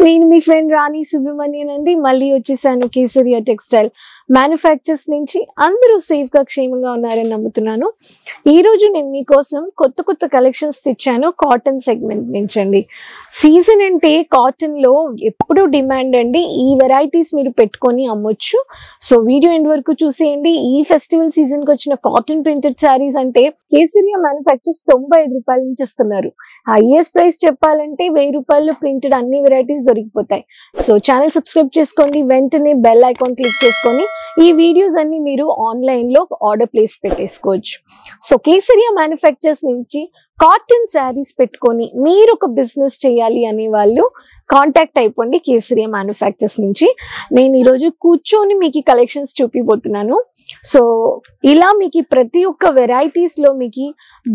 నేను మీ ఫ్రెండ్ రాణి సుబ్రహ్మణ్యన్ అండి. మళ్ళీ వచ్చేసాను కేసరియా టెక్స్టైల్ మ్యానుఫ్యాక్చర్స్ నుంచి. అందరూ సేఫ్ గా క్షేమంగా ఉన్నారని నమ్ముతున్నాను. ఈ రోజు నేను మీకోసం కొత్త కలెక్షన్స్ తెచ్చాను కాటన్ సెగ్మెంట్ నుంచి అండి. సీజన్ అంటే కాటన్ లో ఎప్పుడు డిమాండ్ అండి. ఈ వెరైటీస్ మీరు పెట్టుకొని అమ్మొచ్చు. సో వీడియో ఎండ్ వరకు చూసేయండి. ఈ ఫెస్టివల్ సీజన్ కి వచ్చిన కాటన్ ప్రింటెడ్ శారీస్ అంటే కేసరియా మ్యానుఫ్యాక్చర్స్ 95 రూపాయల నుంచి ఇస్తున్నారు. హైయెస్ట్ ప్రైస్ చెప్పాలంటే 1000 రూపాయలు ప్రింటెడ్ అన్ని వెరైటీస్ దొరికిపోతాయి. సో ఛానల్ సబ్స్క్రైబ్ చేసుకోండి, వెంటనే బెల్ ఐకాన్ క్లిక్ చేసుకొని ఈ వీడియోస్ అన్ని మీరు ఆన్లైన్ లో ఆర్డర్ ప్లేస్ పెట్టేసుకోవచ్చు. సో కేసరియా మ్యానుఫ్యాక్చర్స్ నుంచి కాటన్ శారీస్ పెట్టుకొని మీరు ఒక బిజినెస్ చేయాలి అనే వాళ్ళు కాంటాక్ట్ అయిపోండి కేసరియా మ్యానుఫ్యాక్చర్స్ నుంచి. నేను ఈరోజు కూర్చొని మీకు కలెక్షన్స్ చూపిపోతున్నాను. సో ఇలా మీకు ప్రతి ఒక్క వెరైటీస్ లో మీకు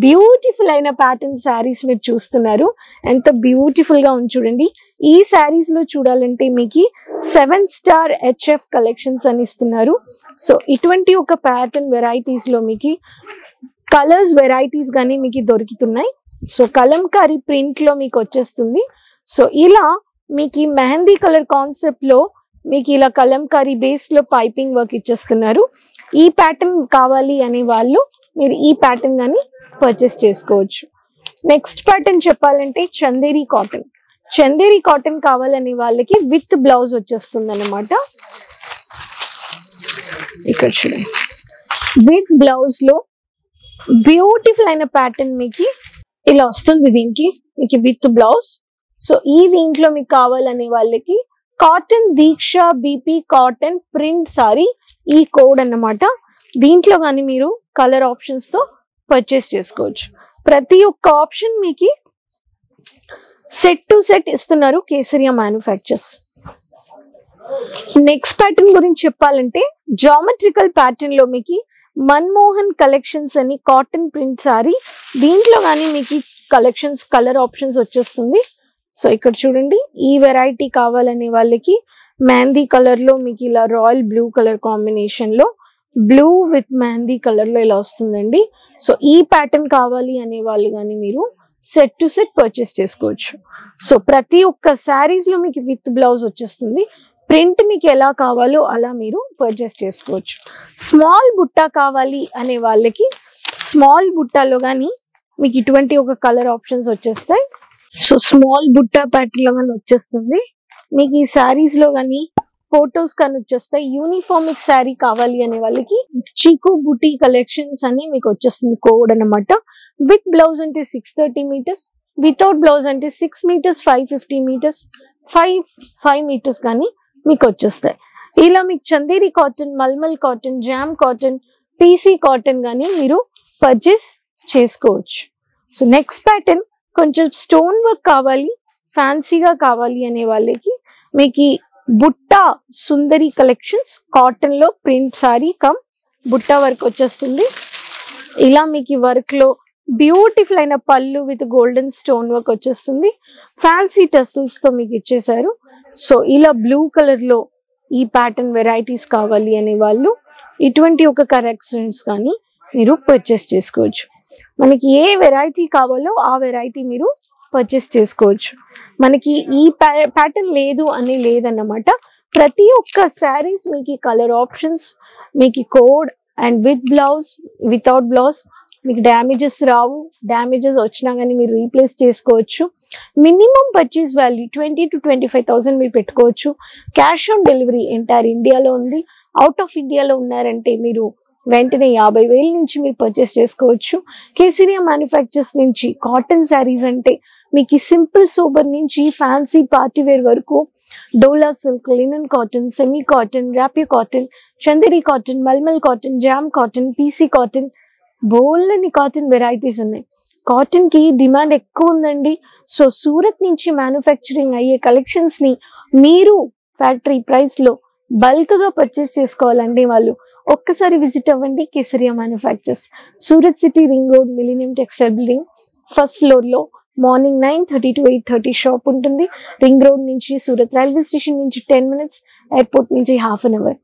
బ్యూటిఫుల్ అయిన ప్యాటర్న్ శారీస్ మీరు చూస్తున్నారు. ఎంత బ్యూటిఫుల్ గా ఉంది చూడండి. ఈ శారీస్ లో చూడాలంటే మీకు 7 స్టార్ HF కలెక్షన్స్ అని ఇస్తున్నారు. సో ఇటువంటి ఒక ప్యాటర్న్ వెరైటీస్ లో మీకు కలర్స్ వెరైటీస్ గానీ మీకు దొరుకుతున్నాయి. సో కలంకారీ ప్రింట్ లో మీకు వచ్చేస్తుంది. సో ఇలా మీకు మెహందీ కలర్ కాన్సెప్ట్ లో మీకు ఇలా కలంకారీ బేస్ లో పైపింగ్ వర్క్ ఇచ్చేస్తున్నారు. ఈ ప్యాటర్న్ కావాలి అనే వాళ్ళు మీరు ఈ ప్యాటర్న్ గానీ పర్చేస్ చేసుకోవచ్చు. నెక్స్ట్ ప్యాటర్న్ చెప్పాలంటే చందేరి కాటన్. చందేరి కాటన్ కావాలనే వాళ్ళకి విత్ బ్లౌజ్ వచ్చేస్తుంది అన్నమాట. ఇక్కడ చూడండి, విత్ బ్లౌజ్ లో బ్యూటిఫుల్ అయిన ప్యాటర్న్ మీకు ఇలా వస్తుంది. దీనికి మీకు విత్ బ్లౌజ్. సో ఈ దీంట్లో మీకు కావాలనే వాళ్ళకి కాటన్ దీక్ష బీపీ కాటన్ ప్రింట్ సారీ ఈ కోడ్ అన్నమాట. దీంట్లో కానీ మీరు కలర్ ఆప్షన్స్ తో పర్చేస్ చేసుకోవచ్చు. ప్రతి ఒక్క ఆప్షన్ మీకు సెట్ టు సెట్ ఇస్తున్నారు కేసరియా మ్యానుఫ్యాక్చర్స్. నెక్స్ట్ ప్యాటర్న్ గురించి చెప్పాలంటే జామెట్రికల్ ప్యాటర్న్ లో మీకు మన్మోహన్ కలెక్షన్స్ అని కాటన్ ప్రింట్ సారీ. దీంట్లో కానీ మీకు కలెక్షన్స్ కలర్ ఆప్షన్స్ వచ్చేస్తుంది. సో ఇక్కడ చూడండి, ఈ వెరైటీ కావాలనే వాళ్ళకి మెహందీ కలర్ లో మీకు ఇలా రాయల్ బ్లూ కలర్ కాంబినేషన్ లో బ్లూ విత్ మెహందీ కలర్ లో ఇలా వస్తుందండి. సో ఈ ప్యాటర్న్ కావాలి అనే వాళ్ళు కానీ మీరు సెట్ టు సెట్ పర్చేస్ చేసుకోవచ్చు. సో ప్రతి ఒక్క శారీస్ లో మీకు విత్ బ్లౌజ్ వచ్చేస్తుంది. ప్రింట్ మీకు ఎలా కావాలో అలా మీరు పర్చేస్ చేసుకోవచ్చు. స్మాల్ బుట్ట కావాలి అనే వాళ్ళకి స్మాల్ బుట్టాలో కానీ మీకు ఇటువంటి ఒక కలర్ ఆప్షన్స్ వచ్చేస్తాయి. సో స్మాల్ బుట్ట ప్యాటర్న్ లో కానీ వచ్చేస్తుంది. మీకు ఈ శారీస్ లో కానీ ఫొటోస్ కానీ వచ్చేస్తాయి. యూనిఫార్మిక్ శారీ కావాలి అనే వాళ్ళకి చీకు బుటీ కలెక్షన్స్ అని మీకు వచ్చేస్తుంది కోడ్ అన్నమాట. విత్ బ్లౌజ్ అంటే 630 మీటర్స్, వితౌట్ బ్లౌజ్ అంటే 6 మీటర్స్ 550 మీటర్స్ 5 మీటర్స్ కానీ మీకు వచ్చేస్తాయి. ఇలా మీకు Chanderi cotton, malmal cotton, jam cotton, PC cotton కానీ మీరు పర్చేస్ చేసుకోవచ్చు. సో నెక్స్ట్ ప్యాటర్న్ కొంచెం స్టోన్ వర్క్ కావాలి, ఫ్యాన్సీగా కావాలి అనే వాళ్ళకి మీకు బుట్ట సుందరి కలెక్షన్స్ కాటన్ లో print sari come butta work వచ్చేస్తుంది. ఇలా మీకు వర్క్ లో బ్యూటిఫుల్ అయిన పళ్ళు విత్ గోల్డెన్ స్టోన్ వర్క్ వచ్చేస్తుంది. ఫ్యాన్సీ టెసల్స్ తో మీకు ఇచ్చేసారు. సో ఇలా బ్లూ కలర్ లో ఈ ప్యాటర్న్ వెరైటీస్ కావాలి అనే వాళ్ళు ఇటువంటి ఒక కలెక్షన్స్ కానీ మీరు పర్చేస్ చేసుకోవచ్చు. మనకి ఏ వెరైటీ కావాలో ఆ వెరైటీ మీరు పర్చేస్ చేసుకోవచ్చు. మనకి ఈ ప్యాటర్న్ లేదు అని లేదన్నమాట. ప్రతి ఒక్క శారీస్ మీకు కలర్ ఆప్షన్స్, మీకు code and with blouse, without blouse మీకు డ్యామేజెస్ రావు. డ్యామేజెస్ వచ్చినా కానీ మీరు రీప్లేస్ చేసుకోవచ్చు. మినిమం పర్చేస్ వాల్యూ 20,000 to 25,000 మీరు పెట్టుకోవచ్చు. క్యాష్ ఆన్ డెలివరీ ఎంటైర్ ఇండియాలో ఉంది. అవుట్ ఆఫ్ ఇండియాలో ఉన్నారంటే మీరు వెంటనే 50,000 నుంచి మీరు పర్చేస్ చేసుకోవచ్చు. కేసరియా మ్యానుఫ్యాక్చర్స్ నుంచి కాటన్ శారీస్ అంటే మీకు సింపుల్ సోబర్ నుంచి ఫ్యాన్సీ పార్టీవేర్ వరకు Dola silk, linen cotton, semi cotton, ర్యాపియో cotton, Chanderi cotton, malmal cotton, jam cotton, PC cotton, బోల్ని కాటన్ వెరైటీస్ ఉన్నాయి. కాటన్ కి డిమాండ్ ఎక్కువ ఉందండి. సో సూరత్ నుంచి మ్యానుఫ్యాక్చరింగ్ అయ్యే కలెక్షన్స్ ని మీరు ఫ్యాక్టరీ ప్రైస్ లో బల్క్ గా పర్చేస్ చేసుకోవాలండి వాళ్ళు ఒక్కసారి విజిట్ అవ్వండి Kesariya manufacturers, Surat city ring road, millennium textile building first floor లో. మార్నింగ్ 9:30 to 8:30 షాప్ ఉంటుంది. రింగ్ రోడ్ నుంచి సూరత్ రైల్వే స్టేషన్ నుంచి 10 minutes, ఎయిర్పోర్ట్ నుంచి ½ an hour.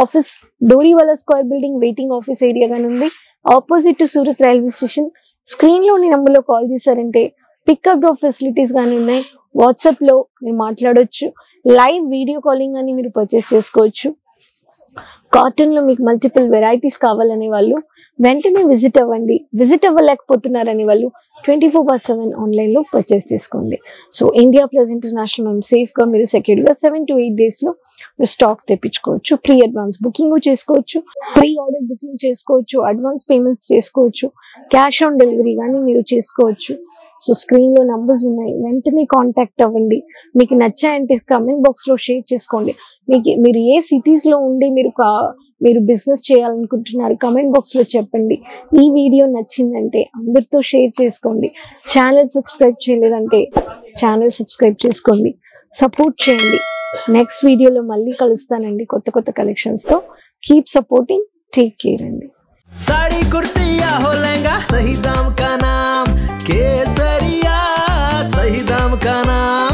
Office Doriwala square building waiting office area గానీ ఉంది. Opposite to Surat railway station. Screen లోని number లో call చేశారంటే పికప్ డ్రాప్ ఫెసిలిటీస్ కానీ ఉన్నాయి. వాట్సాప్ లో మీరు మాట్లాడొచ్చు, లైవ్ వీడియో కాలింగ్ అని మీరు పర్చేస్ చేసుకోవచ్చు. కాటన్ లో మీకు మల్టిపుల్ వెరైటీస్ కావాలనే వాళ్ళు వెంటనే విజిట్ అవ్వండి. విజిట్ అవ్వలేకపోతున్నారని వాళ్ళు 24/7 ఆన్లైన్ లో పర్చేస్ చేసుకోండి. సో ఇండియా ప్లస్ ఇంటర్నేషనల్ మనం సేఫ్ గా మీరు సెక్యూర్ గా 7 to 8 days లో మీరు స్టాక్ తెప్పించుకోవచ్చు. ప్రీ అడ్వాన్స్ బుకింగ్ చేసుకోవచ్చు, ప్రీ ఆర్డర్ బుకింగ్ చేసుకోవచ్చు, అడ్వాన్స్ పేమెంట్స్ చేసుకోవచ్చు, క్యాష్ ఆన్ డెలివరీ కానీ మీరు చేసుకోవచ్చు. సో స్క్రీన్ లో నంబర్స్ ఉన్నాయి, వెంటనే కాంటాక్ట్ అవ్వండి. మీకు నచ్చాయంటే కమెంట్ బాక్స్ లో షేర్ చేసుకోండి. మీరు ఏ సిటీస్ లో ఉండి మీరు బిజినెస్ చేయాలనుకుంటున్నారు కమెంట్ బాక్స్ లో చెప్పండి. ఈ వీడియో నచ్చిందంటే అందరితో షేర్ చేసుకోండి. ఛానల్ సబ్స్క్రైబ్ చేయలేదంటే ఛానల్ సబ్స్క్రైబ్ చేసుకోండి, సపోర్ట్ చేయండి. నెక్స్ట్ వీడియోలో మళ్ళీ కలుస్తానండి కొత్త కొత్త కలెక్షన్స్ తో. కీప్ సపోర్టింగ్, టేక్ కేర్ అండి. साड़ी कुर्ती या हो लहंगा, सही दाम का नाम केसरिया, सही दाम का नाम।